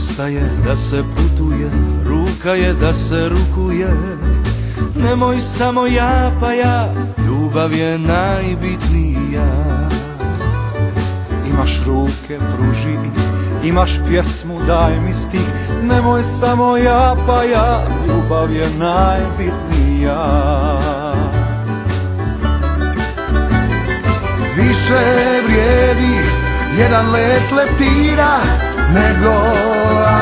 Dosta je da se putuje, ruka je da se rukuje. Nemoj samo ja pa ja, ljubav je najbitnija. Imaš ruke, pruži, imaš pjesmu, daj mi stih. Nemoj samo ja pa ja, ljubav je najbitnija. Više vrijedi jedan let leptira nego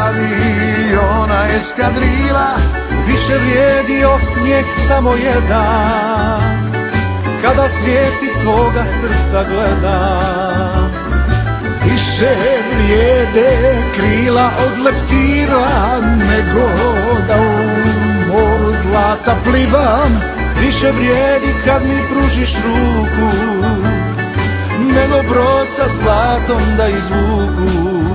aviona eskadrila. Više vrijedi osmijeh samo jedan, kada svijet iz svoga srca gleda. Više vrijede krila od leptira nego da u moru zlata plivam. Više vrijedi kad mi pružiš ruku nego brod sa zlatom da izvuku.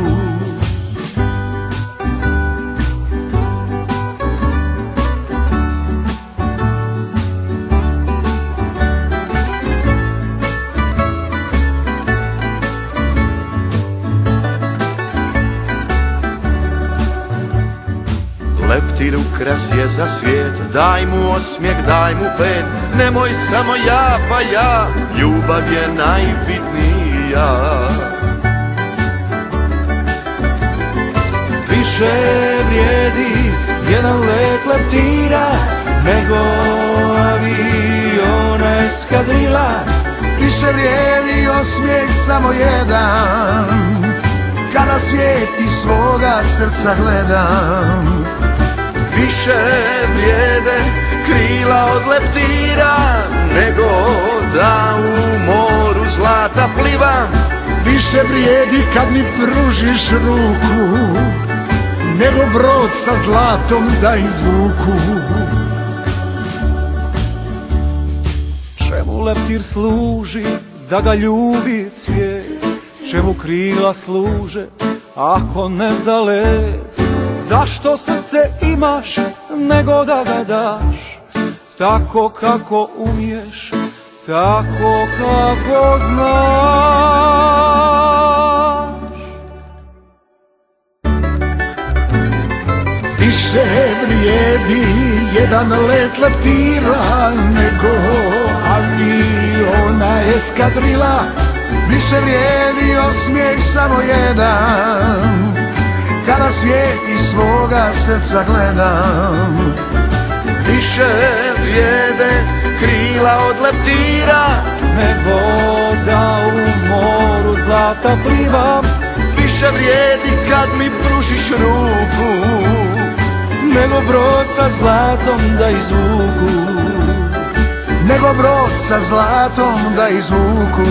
Leptir ukras je za svijet, daj mu osmijeh, daj mu pet. Nemoj samo ja pa ja, ljubav je najbitnija. Više vrijedi jedan let leptira nego aviona eskadrila. Više vrijedi osmijeh samo jedan, kada svijet iz svoga srca gledam. Više vrijede krila od leptira nego da u moru zlata plivam. Više vrijedi kad mi pružiš ruku nego brod sa zlatom da izvuku. Čemu leptir služi da ga ljubi cvijet? Čemu krila služe ako ne za let? Zašto srce imaš nego da ga daš, tako kako umiješ, tako kako znaš? Više vrijedi jedan let leptira nego aviona eskadrila. Više vrijedi osmijeh samo jedan, kada svijet iz svoga srca gledam. Više vrijede krila od leptira nego da u moru zlata plivam. Više vrijedi kad mi pružiš ruku nego brod sa zlatom da izvuku. Nego brod sa zlatom da izvuku.